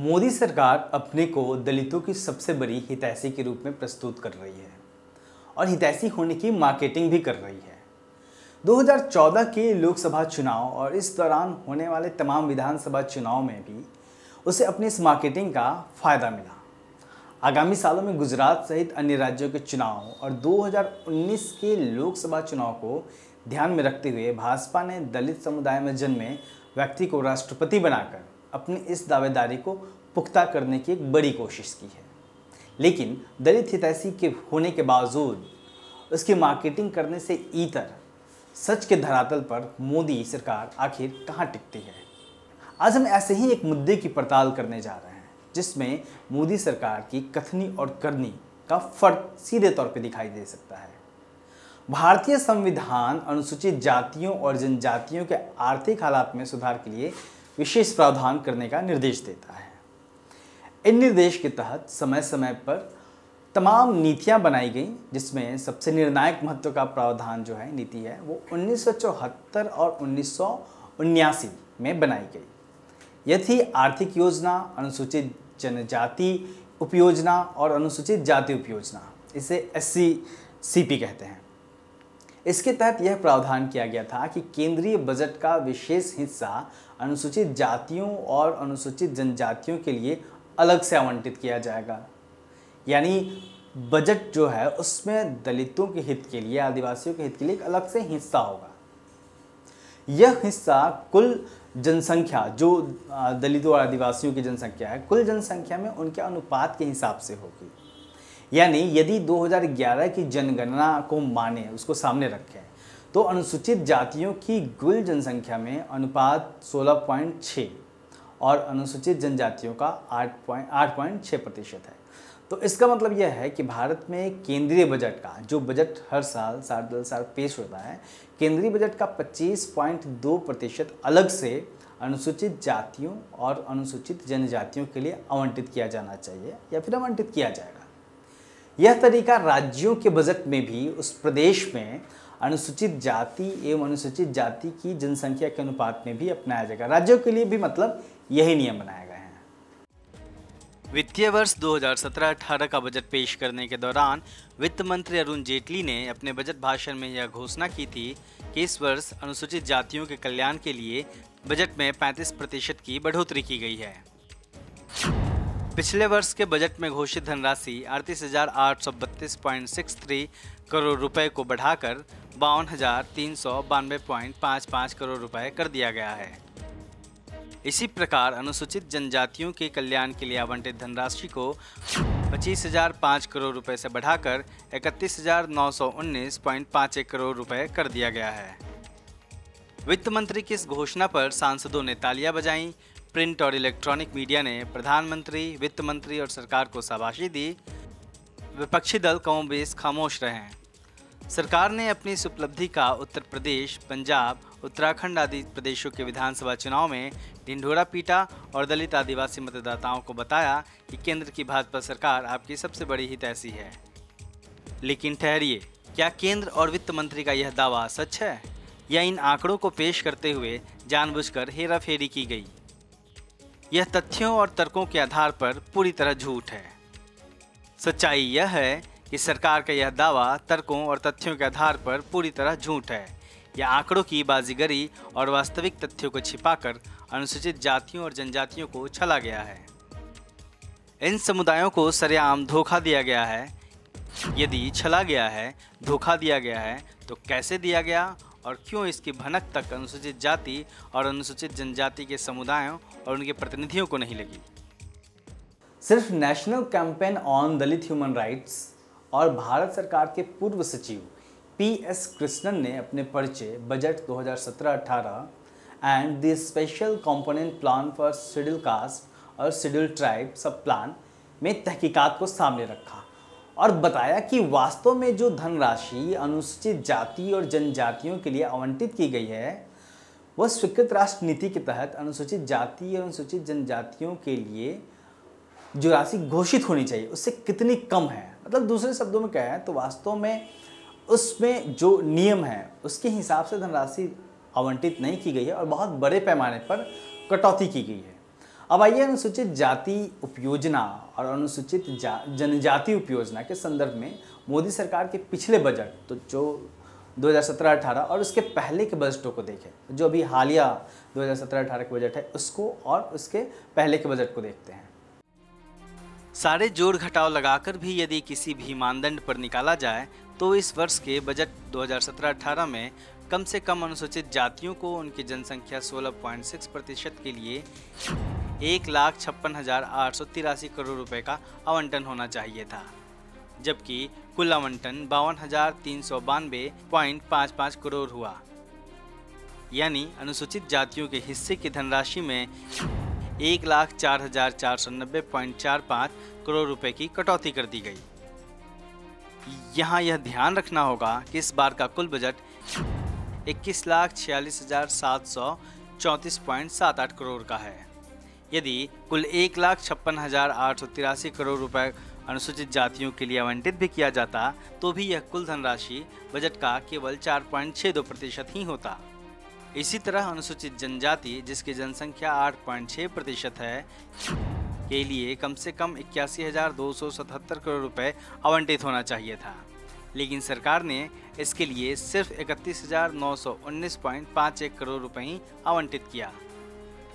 मोदी सरकार अपने को दलितों की सबसे बड़ी हितैषी के रूप में प्रस्तुत कर रही है और हितैषी होने की मार्केटिंग भी कर रही है। 2014 के लोकसभा चुनाव और इस दौरान होने वाले तमाम विधानसभा चुनाव में भी उसे अपनी इस मार्केटिंग का फायदा मिला। आगामी सालों में गुजरात सहित अन्य राज्यों के चुनाव और 2019 के लोकसभा चुनाव को ध्यान में रखते हुए भाजपा ने दलित समुदाय में जन्मे व्यक्ति को राष्ट्रपति बनाकर अपनी इस दावेदारी को पुख्ता करने की एक बड़ी कोशिश की है। लेकिन दलित हितैषी के होने के बावजूद उसकी मार्केटिंग करने से इतर सच के धरातल पर मोदी सरकार आखिर कहां टिकती है। आज हम ऐसे ही एक मुद्दे की पड़ताल करने जा रहे हैं जिसमें मोदी सरकार की कथनी और करनी का फर्क सीधे तौर पर दिखाई दे सकता है। भारतीय संविधान अनुसूचित जातियों और जनजातियों के आर्थिक हालात में सुधार के लिए विशेष प्रावधान करने का निर्देश देता है। इन निर्देश के तहत समय समय पर तमाम नीतियां बनाई गई, जिसमें सबसे निर्णायक महत्व का प्रावधान जो है नीति है वो 1974 और 1979 में बनाई गई। यह थी आर्थिक योजना, अनुसूचित जनजाति उपयोजना और अनुसूचित जाति उपयोजना, इसे SCCP कहते हैं। इसके तहत यह प्रावधान किया गया था कि केंद्रीय बजट का विशेष हिस्सा अनुसूचित जातियों और अनुसूचित जनजातियों के लिए अलग से आवंटित किया जाएगा। यानी बजट जो है उसमें दलितों के हित के लिए, आदिवासियों के हित के लिए एक अलग से हिस्सा होगा। यह हिस्सा कुल जनसंख्या, जो दलितों और आदिवासियों की जनसंख्या है, कुल जनसंख्या में उनके अनुपात के हिसाब से होगी। यानी यदि 2011 की जनगणना को माने, उसको सामने रखें, तो अनुसूचित जातियों की कुल जनसंख्या में अनुपात 16.6 और अनुसूचित जनजातियों का 8.6% है। तो इसका मतलब यह है कि भारत में केंद्रीय बजट का, जो बजट हर साल साल पेश होता है, केंद्रीय बजट का 25.2% अलग से अनुसूचित जातियों और अनुसूचित जनजातियों के लिए आवंटित किया जाना चाहिए या फिर आवंटित किया जाएगा। यह तरीका राज्यों के बजट में भी उस प्रदेश में अनुसूचित जाति एवं अनुसूचित जाति की जनसंख्या के अनुपात में भी अपनाया जाएगा। राज्यों के लिए भी मतलब यही नियम बनाए गए हैं। वित्तीय वर्ष 2017-18 का बजट पेश करने के दौरान वित्त मंत्री अरुण जेटली ने अपने बजट भाषण में यह घोषणा की थी कि इस वर्ष अनुसूचित जातियों के कल्याण के लिए बजट में 35% की बढ़ोतरी की गई है। पिछले वर्ष के बजट में घोषित धनराशि 38,832.63 करोड़ रुपए को बढ़ाकर 52,392.55 करोड़ रुपए कर दिया गया है। इसी प्रकार अनुसूचित जनजातियों के कल्याण के लिए आवंटित धनराशि को 25,005 करोड़ रुपए से बढ़ाकर 31,919.51 करोड़ रुपए कर दिया गया है। वित्त मंत्री की इस घोषणा पर सांसदों ने तालियां बजाईं। प्रिंट और इलेक्ट्रॉनिक मीडिया ने प्रधानमंत्री, वित्त मंत्री और सरकार को शाबाशी दी। विपक्षी दल कमोबेश खामोश रहे। सरकार ने अपनी इस उपलब्धि का उत्तर प्रदेश, पंजाब, उत्तराखंड आदि प्रदेशों के विधानसभा चुनाव में ढिंढोरा पीटा और दलित आदिवासी मतदाताओं को बताया कि केंद्र की भाजपा सरकार आपकी सबसे बड़ी हितैषी है। लेकिन ठहरिए, क्या केंद्र और वित्त मंत्री का यह दावा सच है या इन आंकड़ों को पेश करते हुए जानबूझकर हेराफेरी की गई? यह तथ्यों और तर्कों के आधार पर पूरी तरह झूठ है। सच्चाई यह है कि सरकार का यह दावा तर्कों और तथ्यों के आधार पर पूरी तरह झूठ है। यह आंकड़ों की बाजीगरी और वास्तविक तथ्यों को छिपाकर अनुसूचित जातियों और जनजातियों को छला गया है। इन समुदायों को सरेआम धोखा दिया गया है। यदि छला गया है, धोखा दिया गया है, तो कैसे दिया गया और क्यों इसकी भनक तक अनुसूचित जाति और अनुसूचित जनजाति के समुदायों और उनके प्रतिनिधियों को नहीं लगी? सिर्फ national campaign on Dalit human rights और भारत सरकार के पूर्व सचिव PS कृष्णन ने अपने परिचय budget 2017-18 and the special component plan for schedule caste और शेड्यूल ट्राइब सब प्लान में तहकीकात को सामने रखा और बताया कि वास्तव में जो धनराशि अनुसूचित जाति और जनजातियों के लिए आवंटित की गई है वह स्वीकृत राष्ट्र नीति के तहत अनुसूचित जाति और अनुसूचित जनजातियों के लिए जो राशि घोषित होनी चाहिए उससे कितनी कम है। मतलब दूसरे शब्दों में कहें तो वास्तव में उसमें जो नियम है उसके हिसाब से धनराशि आवंटित नहीं की गई है और बहुत बड़े पैमाने पर कटौती की गई है। अब आइए अनुसूचित जाति उपयोजना और अनुसूचित जनजाति उपयोजना के संदर्भ में मोदी सरकार के पिछले बजट, तो जो 2017-18 और उसके पहले के बजटों को देखें। जो अभी हालिया 2017-18 के बजट है उसको और उसके पहले के बजट को देखते हैं। सारे जोड़ घटाव लगाकर भी यदि किसी भी मानदंड पर निकाला जाए तो इस वर्ष के बजट 2017-18 में कम से कम अनुसूचित जातियों को उनकी जनसंख्या 16.6% के लिए 1,56,883 करोड़ रुपए का आवंटन होना चाहिए था, जबकि कुल आवंटन 52,392.55 करोड़ हुआ। यानी अनुसूचित जातियों के हिस्से की धनराशि में 1,04,490.45 करोड़ रुपए की कटौती कर दी गई। यहाँ यह ध्यान रखना होगा कि इस बार का कुल बजट 21,46,734.78 करोड़ का है। यदि कुल 1,56,883 करोड़ रुपए अनुसूचित जातियों के लिए आवंटित भी किया जाता तो भी यह कुल धनराशि बजट का केवल 4.62% ही होता। इसी तरह अनुसूचित जनजाति, जिसकी जनसंख्या 8.6% है, के लिए कम से कम 81,277 करोड़ रुपए आवंटित होना चाहिए था, लेकिन सरकार ने इसके लिए सिर्फ 31,919.51 करोड़ रुपए ही आवंटित किया।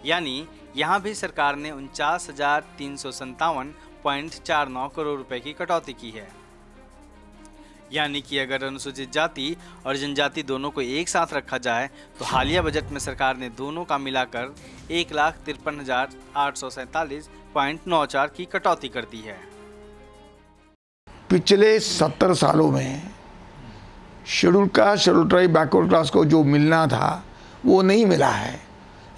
यानी यहाँ भी सरकार ने 49,357.49 करोड़ रुपए की कटौती की है। यानी कि अगर अनुसूचित जाति और जनजाति दोनों को एक साथ रखा जाए तो हालिया बजट में सरकार ने दोनों का मिलाकर 1,53,847.94 की कटौती कर दी है। पिछले 70 सालों में शेड्यूल ट्राइब बैकवर्ड क्लास को जो मिलना था वो नहीं मिला है।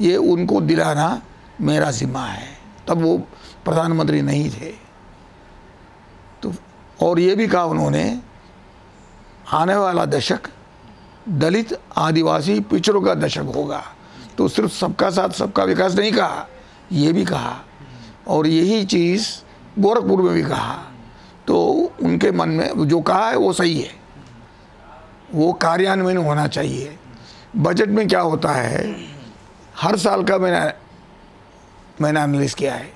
ये उनको दिलाना मेरा जिम्मा है। तब वो प्रधानमंत्री नहीं थे तो, और ये भी कहा उन्होंने, आने वाला दशक दलित आदिवासी पिछड़ों का दशक होगा। तो सिर्फ सबका साथ सबका विकास नहीं कहा, ये भी कहा, और यही चीज़ गोरखपुर में भी कहा। तो उनके मन में जो कहा है वो सही है, वो कार्यान्वयन होना चाहिए। बजट में क्या होता है, हर साल का मैंने एनालिसिस किया है,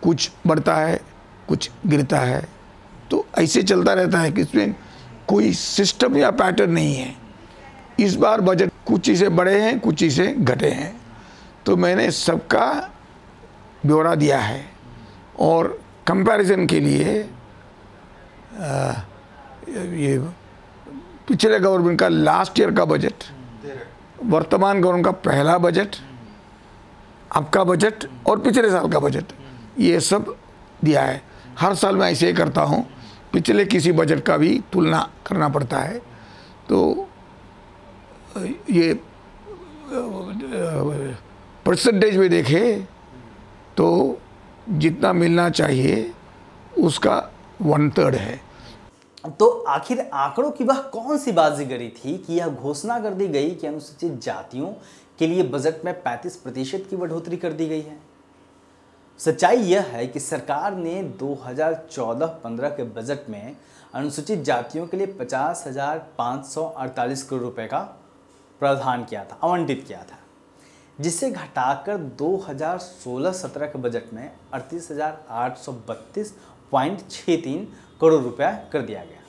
कुछ बढ़ता है कुछ गिरता है, तो ऐसे चलता रहता है कि इसमें कोई सिस्टम या पैटर्न नहीं है। इस बार बजट कुछ चीज़ें बढ़े हैं कुछ चीज़ें घटे हैं, तो मैंने सबका ब्यौरा दिया है। और कंपैरिजन के लिए ये पिछले गवर्नमेंट का लास्ट ईयर का बजट, वर्तमान गवर्नमेंट का पहला बजट, अब का बजट और पिछले साल का बजट, ये सब दिया है। हर साल मैं ऐसे ही करता हूँ, पिछले किसी बजट का भी तुलना करना पड़ता है। तो ये परसेंटेज में देखें तो जितना मिलना चाहिए उसका 1/3 है। तो आखिर आंकड़ों की वह कौन सी बाजीगरी थी कि यह घोषणा कर दी गई कि अनुसूचित जातियों के लिए बजट में 35% की बढ़ोतरी कर दी गई है? सच्चाई यह है कि सरकार ने 2014-15 के बजट में अनुसूचित जातियों के लिए 50,548 करोड़ रुपए का प्रावधान किया था, आवंटित किया था, जिसे घटाकर 2016-17 के बजट में 38,832.63 करोड़ रुपया कर दिया गया।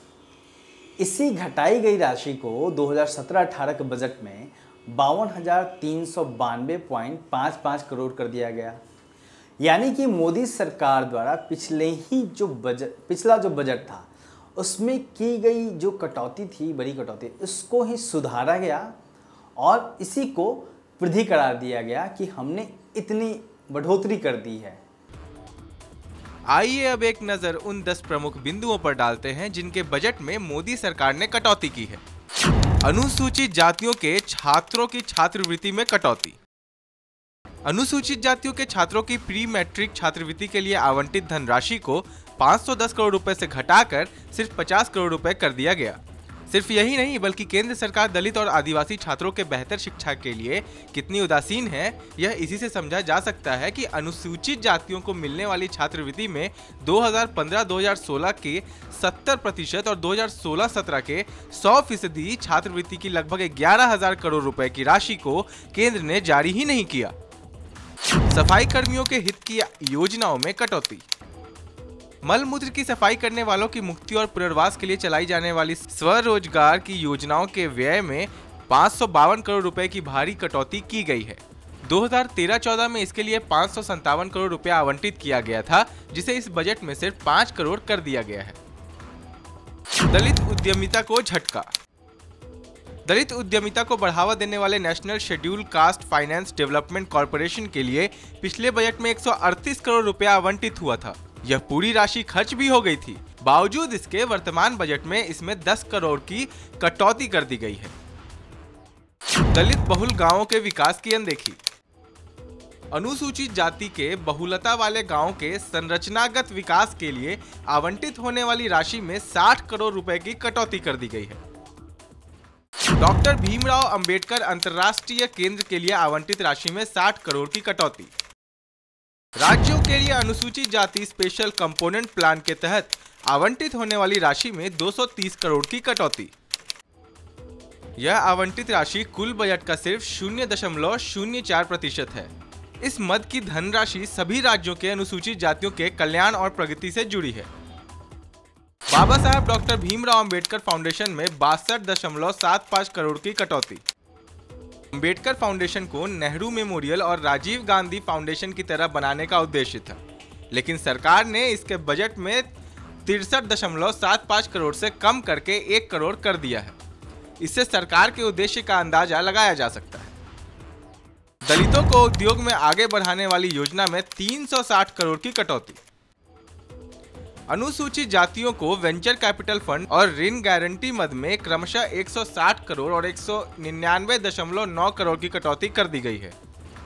इसी घटाई गई राशि को 2017-18 के बजट में 52,392.55 करोड़ कर दिया गया। यानी कि मोदी सरकार द्वारा पिछला जो बजट था उसमें की गई जो कटौती थी, बड़ी कटौती, उसको ही सुधारा गया और इसी को वृद्धि करार दिया गया कि हमने इतनी बढ़ोतरी कर दी है। आइए अब एक नजर उन 10 प्रमुख बिंदुओं पर डालते हैं जिनके बजट में मोदी सरकार ने कटौती की है। अनुसूचित जातियों के छात्रों की छात्रवृत्ति में कटौती। अनुसूचित जातियों के छात्रों की प्री मैट्रिक छात्रवृत्ति के लिए आवंटित धनराशि को 510 करोड़ रुपए से घटाकर सिर्फ 50 करोड़ रुपए कर दिया गया। सिर्फ यही नहीं बल्कि केंद्र सरकार दलित और आदिवासी छात्रों के बेहतर शिक्षा के लिए कितनी उदासीन है, यह इसी से समझा जा सकता है कि अनुसूचित जातियों को मिलने वाली छात्रवृत्ति में 2015-2016 के 70% और 2016-17 के 100% छात्रवृत्ति की लगभग 11,000 करोड़ रुपए की राशि को केंद्र ने जारी ही नहीं किया। सफाई कर्मियों के हित की योजनाओं में कटौती। मलमूत्र की सफाई करने वालों की मुक्ति और पुनर्वास के लिए चलाई जाने वाली स्वरोजगार की योजनाओं के व्यय में 552 करोड़ रुपए की भारी कटौती की गई है। 2013-14 में इसके लिए 557 करोड़ रुपया आवंटित किया गया था, जिसे इस बजट में सिर्फ 5 करोड़ कर दिया गया है। दलित उद्यमिता को झटका। दलित उद्यमिता को बढ़ावा देने वाले national schedule caste finance development corporation के लिए पिछले बजट में 138 करोड़ रुपया आवंटित हुआ था। यह पूरी राशि खर्च भी हो गई थी। बावजूद इसके वर्तमान बजट में इसमें 10 करोड़ की कटौती कर दी गई है। दलित बहुल गांवों के विकास की अनदेखी। अनुसूचित जाति के बहुलता वाले गांवों के संरचनागत विकास के लिए आवंटित होने वाली राशि में 60 करोड़ रुपए की कटौती कर दी गई है। डॉक्टर भीमराव अंबेडकर अंतर्राष्ट्रीय केंद्र के लिए आवंटित राशि में 60 करोड़ की कटौती। राज्यों के लिए अनुसूचित जाति स्पेशल कंपोनेंट प्लान के तहत आवंटित होने वाली राशि में 230 करोड़ की कटौती। यह आवंटित राशि कुल बजट का सिर्फ 0.04% है। इस मद की धनराशि सभी राज्यों के अनुसूचित जातियों के कल्याण और प्रगति से जुड़ी है। बाबा साहब डॉक्टर भीमराव अंबेडकर फाउंडेशन में 62.75 करोड़ की कटौती। अंबेडकर फाउंडेशन को नेहरू मेमोरियल और राजीव गांधी फाउंडेशन की तरह बनाने का उद्देश्य था, लेकिन सरकार ने इसके बजट में 63.75 करोड़ से कम करके 1 करोड़ कर दिया है। इससे सरकार के उद्देश्य का अंदाजा लगाया जा सकता है। दलितों को उद्योग में आगे बढ़ाने वाली योजना में 360 करोड़ की कटौती। अनुसूचित जातियों को वेंचर कैपिटल फंड और ऋण गारंटी मद में क्रमशः 160 करोड़ और 199.9 करोड़ की कटौती कर दी गई है।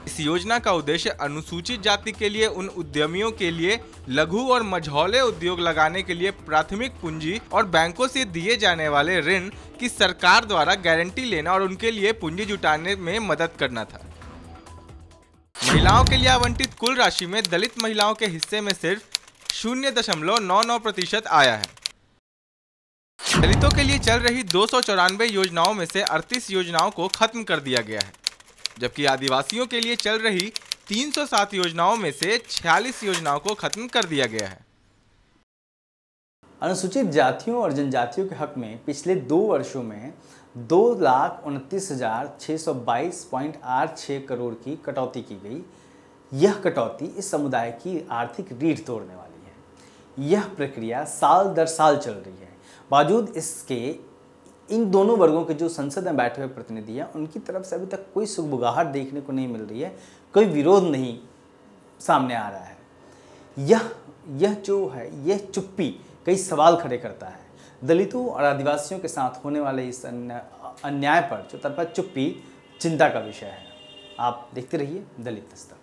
इस योजना का उद्देश्य अनुसूचित जाति के लिए उन उद्यमियों के लिए लघु और मझौले उद्योग लगाने के लिए प्राथमिक पूंजी और बैंकों से दिए जाने वाले ऋण की सरकार द्वारा गारंटी लेना और उनके लिए पूंजी जुटाने में मदद करना था। महिलाओं के लिए आवंटित कुल राशि में दलित महिलाओं के हिस्से में सिर्फ 0.99% आया है। दलितों के लिए चल रही 294 योजनाओं में से 38 योजनाओं को खत्म कर दिया गया है, जबकि आदिवासियों के लिए चल रही 307 योजनाओं में से 46 योजनाओं को खत्म कर दिया गया है। अनुसूचित जातियों और जनजातियों के हक में पिछले 2 वर्षों में 2,29,622.86 करोड़ की कटौती की गई। यह कटौती इस समुदाय की आर्थिक रीढ़ तोड़ने वाली है। यह प्रक्रिया साल दर साल चल रही है। बावजूद इसके इन दोनों वर्गों के जो संसद में बैठे हुए प्रतिनिधि हैं, उनकी तरफ से अभी तक कोई सुगबुगाहट देखने को नहीं मिल रही है, कोई विरोध नहीं सामने आ रहा है। यह जो है, यह चुप्पी कई सवाल खड़े करता है। दलितों और आदिवासियों के साथ होने वाले इस अन्याय पर चौतरफा चुप्पी चिंता का विषय है। आप देखते रहिए दलित दस्तक।